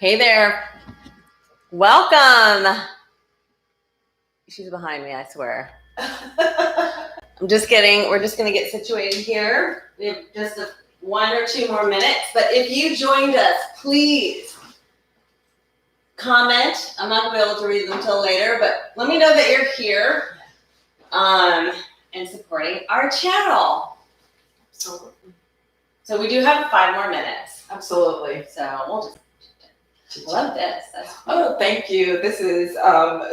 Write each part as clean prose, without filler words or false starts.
Hey there. Welcome. She's behind me, I swear. I'm just kidding. We're just going to get situated here. We have just one or two more minutes. But if you joined us, please comment. I'm not going to be able to read them until later, but let me know that you're here and supporting our channel. Absolutely. So we do have 5 more minutes. Absolutely. So we'll just love this. That's cool. Oh, thank you. This is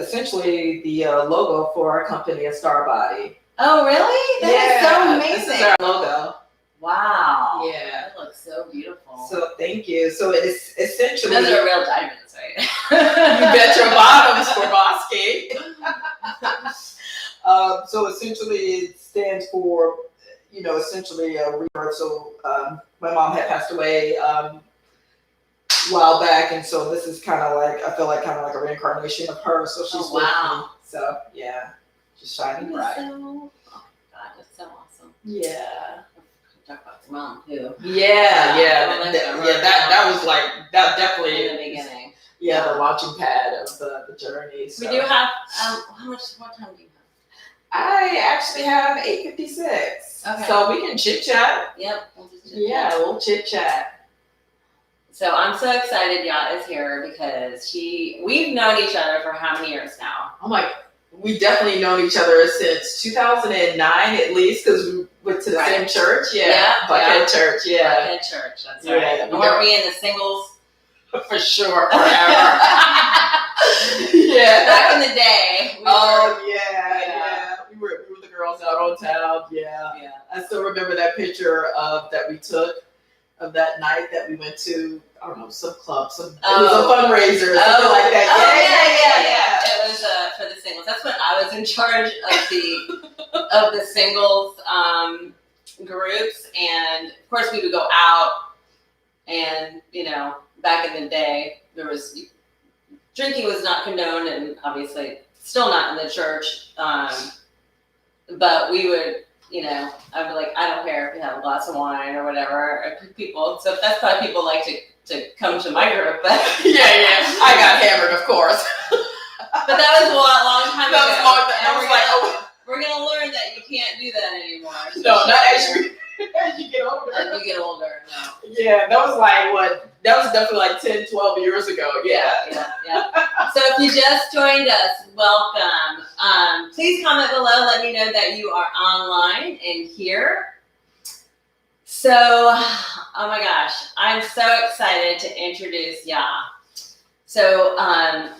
essentially the logo for our company, A Star Body. Oh, really? That is so amazing. This is our logo. Wow. Yeah. That looks so beautiful. So thank you. So it is essentially. Those are real diamonds, right? You bet your bottoms for Bosky. So essentially it stands for, essentially a rebirth. So my mom had passed away a while back, and so this is kind of like, I feel like kind of like a reincarnation of her. So she's with me. So yeah, just shining bright. Oh God, that's so awesome. Yeah. Talk about your mom too. Yeah. That was like that definitely in the beginning. Yeah, the launching pad of the journey. So. We do have what time do you have? I actually have 8:56. Okay. So we can chit chat. Yep. We'll just chit-chat. Yeah, we'll chit chat. So I'm so excited Yaa is here because we've known each other for how many years now? Oh my, we definitely known each other since 2009 at least, because we went to the same church. Yeah. Buckhead Church. Yeah. Buckhead Church. That's right. Yeah. Weren't we in the singles? For sure, forever. Yeah. Back in the day. Yeah. We were the girls out on town. Yeah. Yeah. I still remember that picture that we took of that night that we went to, I don't know, some club, it was a fundraiser, something like that. Yeah. It was for the singles. That's when I was in charge of the singles groups, and of course we would go out, and back in the day drinking was not condoned, and obviously still not in the church. But we would. I'd be like, I don't care if you have a glass of wine or whatever. So that's probably people like to come to my group, but yeah, I got hammered, of course. But that was a long time ago. That was like, we're gonna learn that you can't do that anymore. No, not as you get older. As you get older, no. Yeah, that was like that was definitely like 10, 12 years ago. Yeah. So if you just joined us, welcome. Please comment below. Let me know that you are online and here. So, oh my gosh, I'm so excited to introduce Yaa. So, Yaa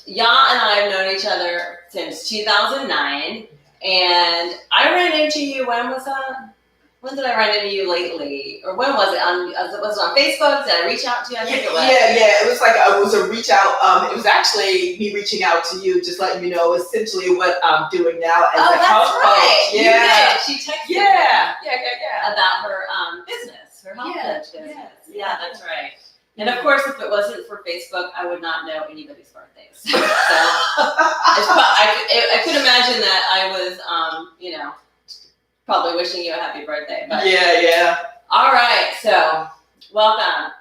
and I have known each other since 2009, and I ran into you. When was that? When did I run into you lately? Or when was it? Was it on Facebook? Did I reach out to you? I think it was. Yeah. It was like it was a reach out. It was actually me reaching out to you, just letting you know essentially what I'm doing now as a health coach. Yeah. You did. She texted me. Yeah. About her business, her health coach business. Yeah, that's right. And of course, if it wasn't for Facebook, I would not know anybody's birthdays. So I could imagine that I was, probably wishing you a happy birthday. But yeah. All right, so welcome.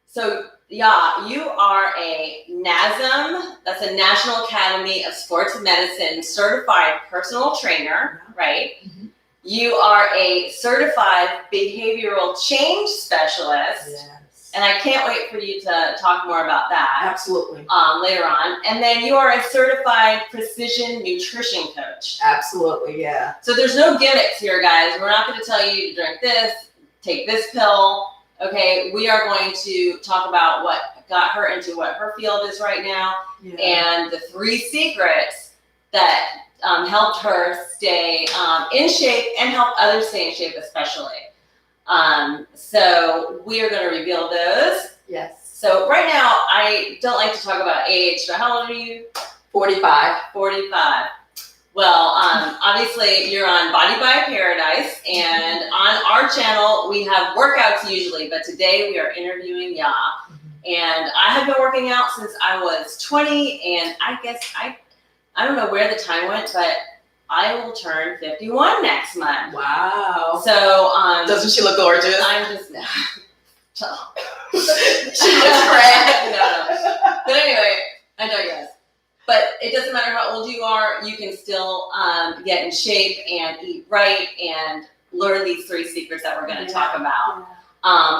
So Yaa, you are a NASM, that's a National Academy of Sports Medicine certified personal trainer, right? Mm-hmm. You are a certified behavioral change specialist. Yes. And I can't wait for you to talk more about that. Absolutely. Later on. And then you are a certified precision nutrition coach. Absolutely, yeah. So there's no gimmicks here, guys. We're not going to tell you to drink this, take this pill. Okay, we are going to talk about what got her into what her field is right now, and the 3 secrets that helped her stay in shape and help others stay in shape especially. So we are going to reveal those. Yes. So right now, I don't like to talk about age, but how old are you? 45. 45. Well, obviously you're on Body by Paradise, and on our channel, we have workouts usually, but today we are interviewing Yaa. And I have been working out since I was 20, and I guess I don't know where the time went, but I will turn 51 next month. Wow. So, doesn't she look gorgeous? I'm just, She looks great. No. it doesn't matter how old you are, you can still get in shape and eat right and learn these 3 secrets that we're going to talk about.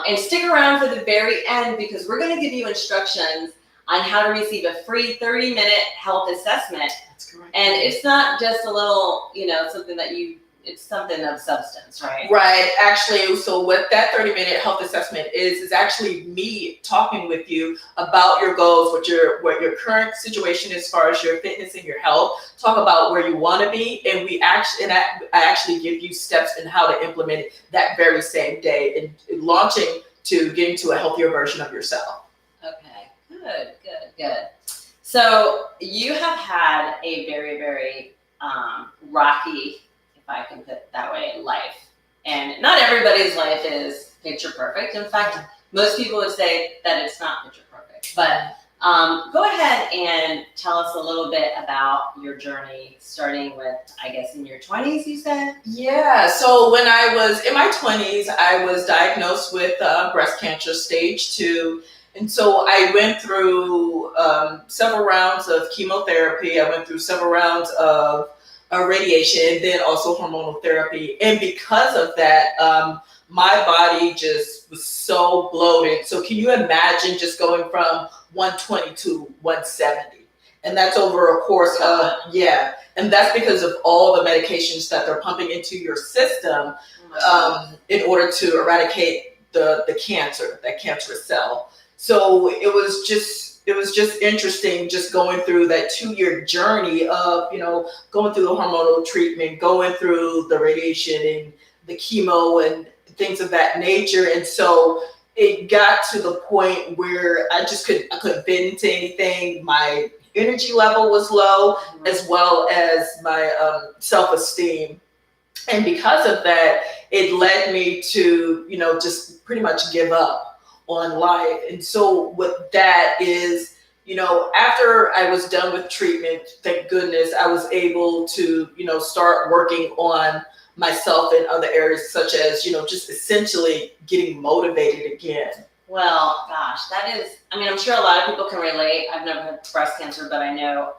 And stick around for the very end because we're going to give you instructions on how to receive a free 30-minute health assessment. That's correct. And it's not just a little, something that it's something of substance, right? Right. Actually, so what that 30-minute health assessment is actually me talking with you about your goals, what your current situation as far as your fitness and your health, talk about where you want to be, and I actually give you steps in how to implement it that very same day and launching to getting to a healthier version of yourself. Okay. Good. So you have had a very, very rocky, if I can put it that way, life. And not everybody's life is picture perfect. In fact, most people would say that it's not picture perfect. But go ahead and tell us a little bit about your journey, starting with, I guess, in your 20s, you said? Yeah. So when I was in my 20s, I was diagnosed with breast cancer stage 2. And so I went through several rounds of chemotherapy. I went through several rounds of radiation and then also hormonal therapy. And because of that, my body just was so bloated. So can you imagine just going from 120 to 170? And that's over a course of, and that's because of all the medications that they're pumping into your system in order to eradicate the cancer, that cancerous cell. So it was just interesting just going through that 2-year journey of, going through the hormonal treatment, going through the radiation and the chemo and things of that nature. And so it got to the point where I couldn't fit into anything. My energy level was low, as well as my self-esteem. And because of that, it led me to, just pretty much give up on life. And so what that is, after I was done with treatment, thank goodness, I was able to, start working on myself in other areas, such as, just essentially getting motivated again. Well, gosh, I'm sure a lot of people can relate. I've never had breast cancer, but I know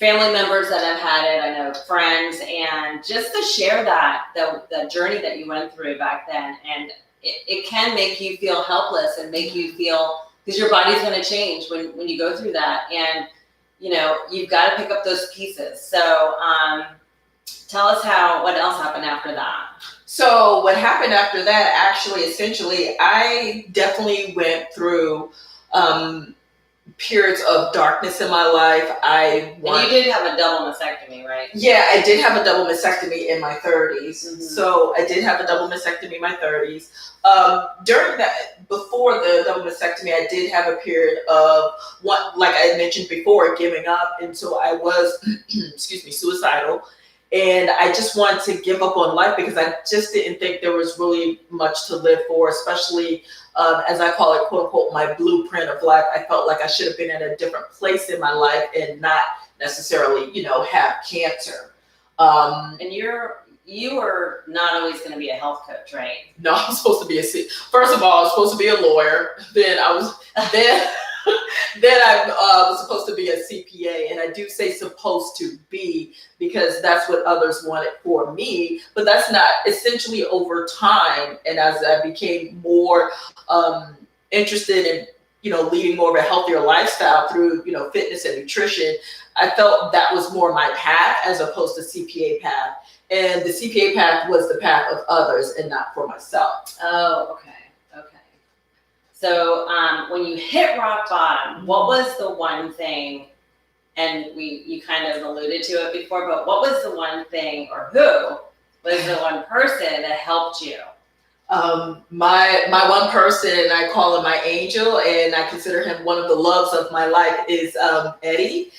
family members that have had it. I know friends, and just to share the journey that you went through back then, and it can make you feel helpless and make you feel, because your body's going to change when you go through that, and you've got to pick up those pieces. So tell us what else happened after that. So what happened after that, actually, essentially, I definitely went through periods of darkness in my life. And you did have a double mastectomy, right? Yeah, I did have a double mastectomy in my 30s. Mm-hmm. So I did have a double mastectomy in my 30s. During that, before the double mastectomy, I did have a period of like I mentioned before, giving up. And so I was, suicidal. And I just wanted to give up on life because I just didn't think there was really much to live for, especially as I call it, quote unquote, my blueprint of life. I felt like I should have been at a different place in my life and not necessarily, have cancer. And you were not always going to be a health coach, right? No, I'm supposed to be first of all, I was supposed to be a lawyer. Then I was supposed to be a CPA, and I do say supposed to be because that's what others wanted for me. But that's not essentially over time. And as I became more interested in, leading more of a healthier lifestyle through, fitness and nutrition, I felt that was more my path as opposed to CPA path. And the CPA path was the path of others and not for myself. Oh, okay. So when you hit rock bottom, what was the one thing, and you kind of alluded to it before, but what was the one thing, or who was the one person that helped you? My one person, and I call him my angel, and I consider him one of the loves of my life, is Eddie.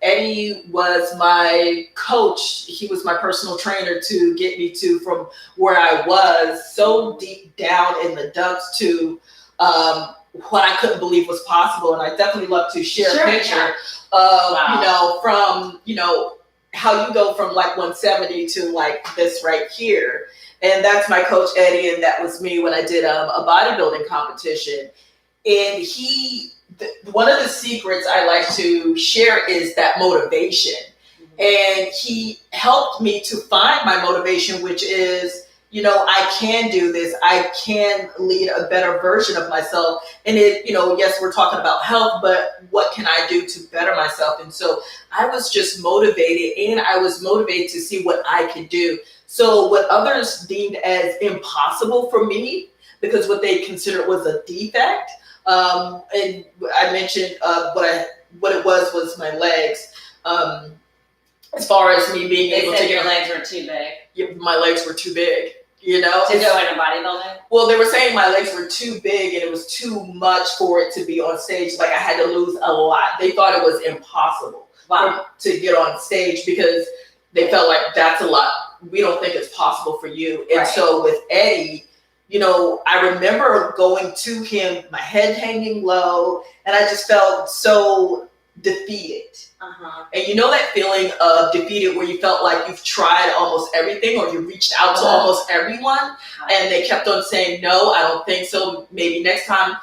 Eddie was my coach. He was my personal trainer to get me to from where I was so deep down in the dumps to what I couldn't believe was possible. And I definitely love to share a picture of, from, how you go from like 170 to like this right here. And that's my coach, Eddie. And that was me when I did a bodybuilding competition. And one of the secrets I like to share is that motivation. And he helped me to find my motivation, which is, I can do this. I can lead a better version of myself. And yes, we're talking about health, but what can I do to better myself? And so I was just motivated, and I was motivated to see what I could do. So what others deemed as impossible for me, because what they considered was a defect, and I mentioned what it was my legs. As far as me being able to your legs were too big. Yeah, my legs were too big, To go in a bodybuilding? Well, they were saying my legs were too big and it was too much for it to be on stage. Like I had to lose a lot. They thought it was impossible to get on stage because they felt like that's a lot. We don't think it's possible for you. And so with Eddie, I remember going to him, my head hanging low, and I just felt so defeated. And that feeling of defeated where you felt like you've tried almost everything, or you reached out to almost everyone and they kept on saying, no, I don't think so. Maybe next time.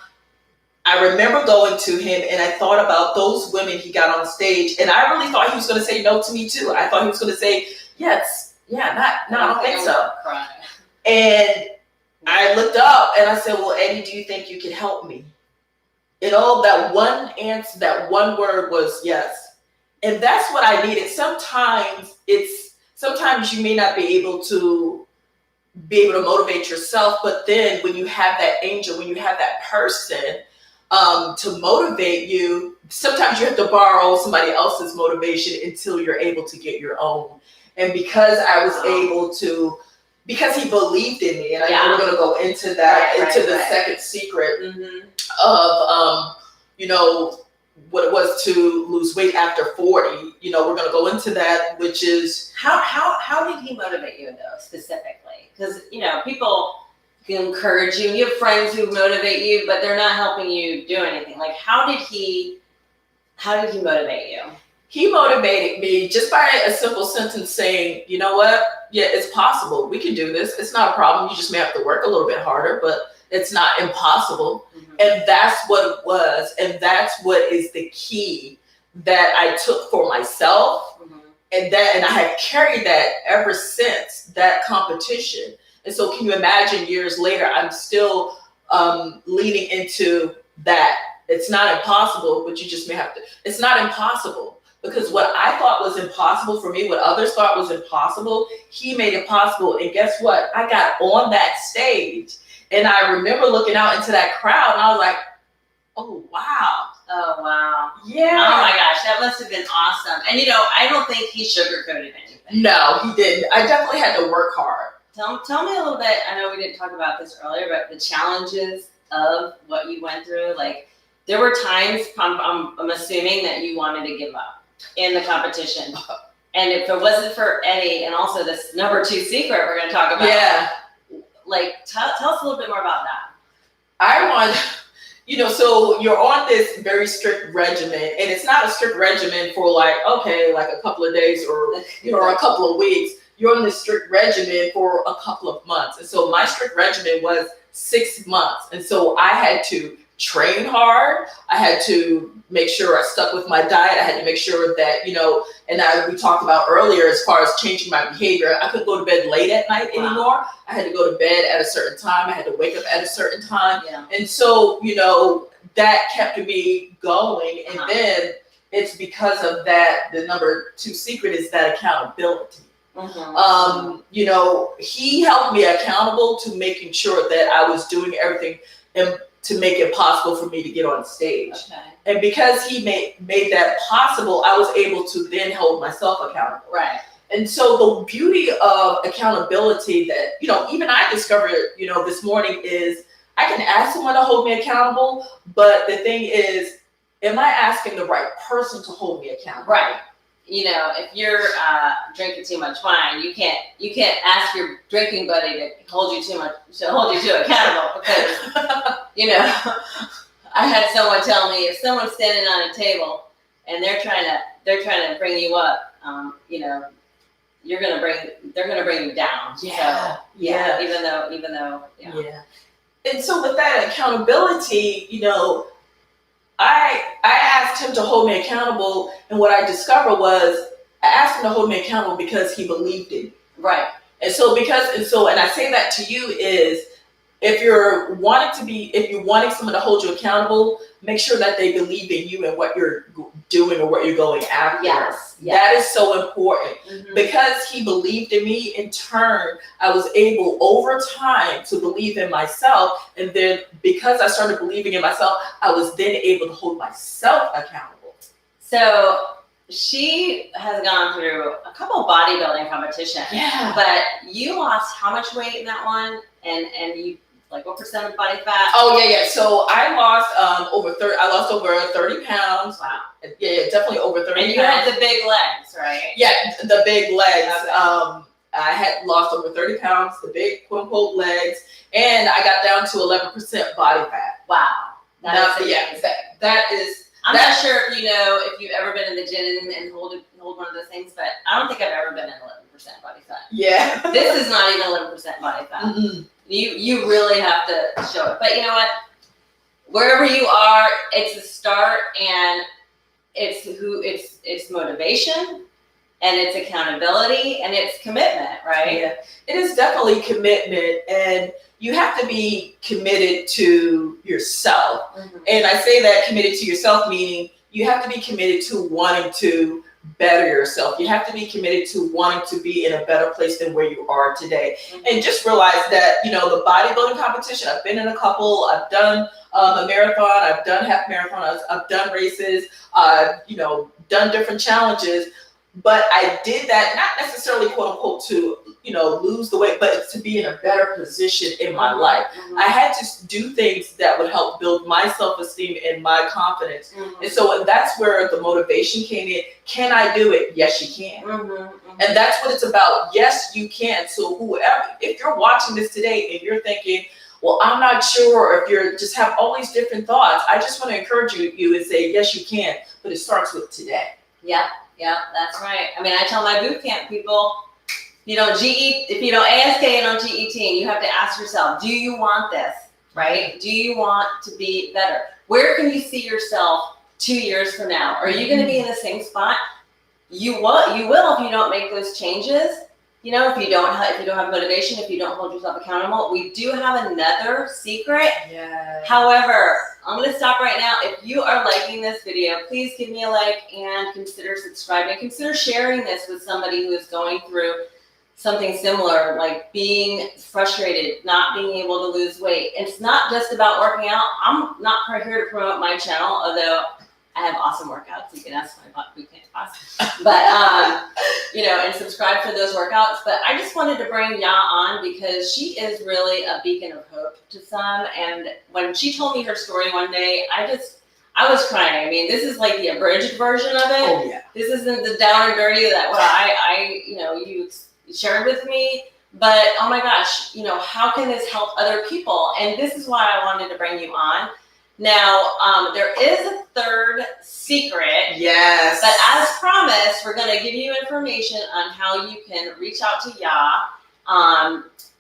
I remember going to him and I thought about those women he got on stage, and I really thought he was going to say no to me too. I thought he was going to say, yes, I don't think so. And I looked up and I said, well, Eddie, do you think you can help me? That one answer, that one word was yes. And that's what I needed. Sometimes you may not be able to motivate yourself, but then when you have that angel, when you have that person to motivate you, sometimes you have to borrow somebody else's motivation until you're able to get your own. And because I was able to, because he believed in me, and I know we're going to go into that, the second secret of, what it was to lose weight after 40. We're going to go into that, which is how did he motivate you though, specifically? Because people can encourage you. You have friends who motivate you, but they're not helping you do anything. Like, how did he motivate you? He motivated me just by a simple sentence saying, you know what? Yeah, it's possible. We can do this. It's not a problem. You just may have to work a little bit harder, but it's not impossible. And that's what it was. And that's what is the key that I took for myself. And I have carried that ever since that competition. And so can you imagine years later, I'm still leaning into that. It's not impossible, but you just may have to. It's not impossible. Because what I thought was impossible for me, what others thought was impossible, he made it possible. And guess what? I got on that stage. And I remember looking out into that crowd and I was like, oh, wow. Oh, wow. Yeah. Oh, my gosh. That must have been awesome. And, I don't think he sugarcoated anything. No, he didn't. I definitely had to work hard. Tell me a little bit. I know we didn't talk about this earlier, but the challenges of what you went through. Like, there were times, I'm assuming, that you wanted to give up in the competition. And if it wasn't for Eddie and also this number 2 secret we're going to talk about. Yeah. Like, tell us a little bit more about that. I want, so you're on this very strict regimen, and it's not a strict regimen for like a couple of days or a couple of weeks. You're on this strict regimen for a couple of months. And so my strict regimen was 6 months. And so I had to train hard. I had to make sure I stuck with my diet. I had to make sure that, we talked about earlier as far as changing my behavior. I couldn't go to bed late at night anymore. I had to go to bed at a certain time. I had to wake up at a certain time. Yeah. And so, that kept me going. And then it's because of that, the number 2 secret is that accountability. He held me accountable to making sure that I was doing everything to make it possible for me to get on stage. Okay. And because he made that possible, I was able to then hold myself accountable. Right. And so the beauty of accountability that, even I discovered, this morning is I can ask someone to hold me accountable, but the thing is, am I asking the right person to hold me accountable? Right. If you're drinking too much wine, you can't ask your drinking buddy to hold you to accountable because, I had someone tell me if someone's standing on a table and they're trying to bring you up, they're gonna bring you down. Yeah. So, even though. Yeah. And so with that accountability, you know, I asked him to hold me accountable, and what I discovered was I asked him to hold me accountable because he believed in me. Right. And so and I say that to you is, if you're wanting someone to hold you accountable, make sure that they believe in you and what you're doing or what you're going after. Yes. That is so important. Because he believed in me, in turn, I was able over time to believe in myself. And then because I started believing in myself, I was then able to hold myself accountable. So she has gone through a couple bodybuilding competitions. Yeah. But you lost how much weight in that one? And you, like, what percent of body fat? Oh yeah. So I lost over 30 pounds. Wow. Yeah, definitely over 30 And you pounds. had the big legs, right? Yeah, the big legs. Okay. I had lost over 30 pounds, the big quote unquote legs, and I got down to 11% body fat. Wow. That is I'm not sure if you've ever been in the gym and hold one of those things, but I don't think I've ever been in 11% body fat. Yeah. This is not even 11% body fat. Mm-hmm. You really have to show it. But you know what? Wherever you are, it's a start, and it's motivation, and it's accountability, and it's commitment, right? Yeah. It is definitely commitment, and you have to be committed to yourself. And I say that committed to yourself, meaning you have to be committed to wanting to better yourself. You have to be committed to wanting to be in a better place than where you are today. And just realize that, the bodybuilding competition, I've been in a couple, I've done a marathon, I've done half marathons, I've done races, done different challenges. But I did that not necessarily quote unquote to, lose the weight, but to be in a better position in my life. I had to do things that would help build my self-esteem and my confidence. And so that's where the motivation came in. Can I do it? Yes, you can. And that's what it's about. Yes, you can. So if you're watching this today and you're thinking, well, I'm not sure, or if you just have all these different thoughts, I just want to encourage you and say, yes, you can. But it starts with today. Yeah, that's right. I mean, I tell my boot camp people, if you don't ASK and on GE team, you have to ask yourself, do you want this, right? Do you want to be better? Where can you see yourself 2 years from now? Are you going to be in the same spot? You will if you don't make those changes. If you don't have motivation, if you don't hold yourself accountable. We do have another secret. Yeah. However, I'm going to stop right now. If you are liking this video, please give me a like and consider subscribing. Consider sharing this with somebody who is going through something similar, like being frustrated, not being able to lose weight. It's not just about working out. I'm not here to promote my channel, although I have awesome workouts. You can ask my boot camp class. But, and subscribe for those workouts. But I just wanted to bring Yaa on because she is really a beacon of hope to some. And when she told me her story one day, I was crying. I mean, this is like the abridged version of it. Oh, yeah. This isn't the down and dirty that you shared with me. But, oh my gosh, how can this help other people? And this is why I wanted to bring you on. Now, there is a third secret. Yes. But as promised, we're going to give you information on how you can reach out to Yaa.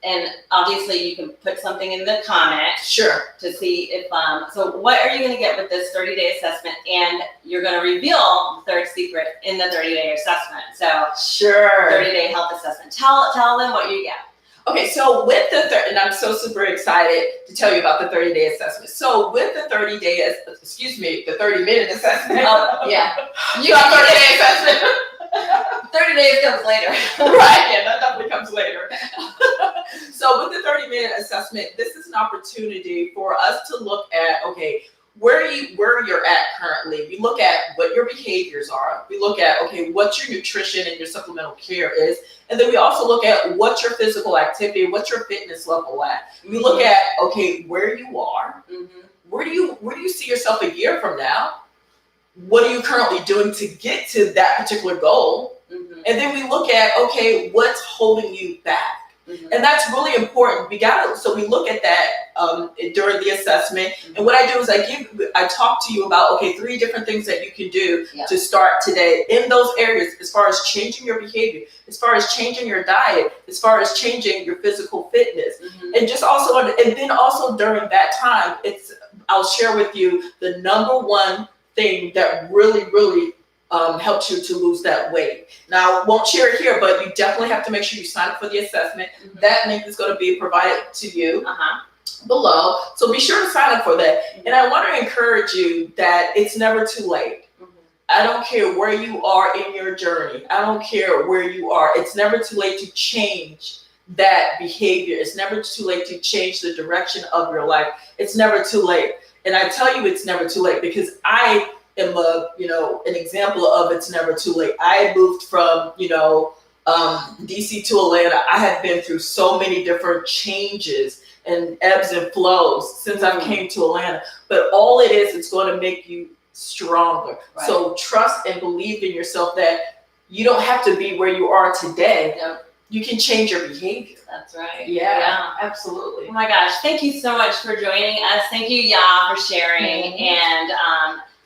And obviously, you can put something in the comments. Sure. To see if, so what are you going to get with this 30-day assessment? And you're going to reveal the third secret in the 30-day assessment. So, sure. 30-day health assessment. Tell them what you get. Okay, so with the and I'm so super excited to tell you about the 30-day assessment. So with the 30-minute assessment. Oh, yeah. You got 30-day assessment. 30 days comes later. Right, yeah, that definitely comes later. So with the 30-minute assessment, this is an opportunity for us to look at, okay, where you're at currently. We look at what your behaviors are. We look at, okay, what your nutrition and your supplemental care is. And then we also look at what's your physical activity, what's your fitness level at. We look at, okay, where you are. Where do you see yourself a year from now? What are you currently doing to get to that particular goal? And then we look at, okay, what's holding you back? And that's really important. So we look at that during the assessment. And what I do is I talk to you about, okay, 3 different things that you can do to start today in those areas, as far as changing your behavior, as far as changing your diet, as far as changing your physical fitness. And just also, and then also during that time, I'll share with you the number one thing that really, really helps you to lose that weight. Now, I won't share it here, but you definitely have to make sure you sign up for the assessment. That link is going to be provided to you below. So be sure to sign up for that. And I want to encourage you that it's never too late. I don't care where you are in your journey. I don't care where you are. It's never too late to change that behavior. It's never too late to change the direction of your life. It's never too late. And I tell you it's never too late because I am an example of it's never too late. I moved from, DC to Atlanta. I have been through so many different changes and ebbs and flows since I came to Atlanta. But all it is, it's going to make you stronger. Right. So trust and believe in yourself that you don't have to be where you are today. Yep. You can change your behavior. That's right. Yeah, absolutely. Oh my gosh. Thank you so much for joining us. Thank you, Yaa, for sharing. And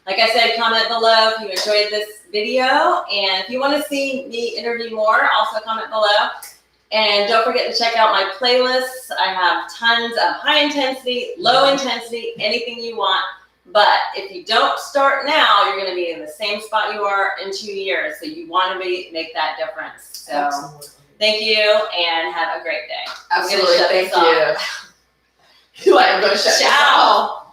like I said, comment below if you enjoyed this video. And if you want to see me interview more, also comment below. And don't forget to check out my playlists. I have tons of high intensity, low intensity, anything you want. But if you don't start now, you're going to be in the same spot you are in 2 years. So you want to make that difference. So absolutely. Thank you and have a great day. Absolutely. Thank you. I'm going to shut this off.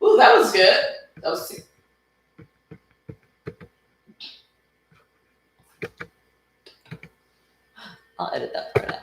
Ooh, that was good. That was. I'll edit that part out.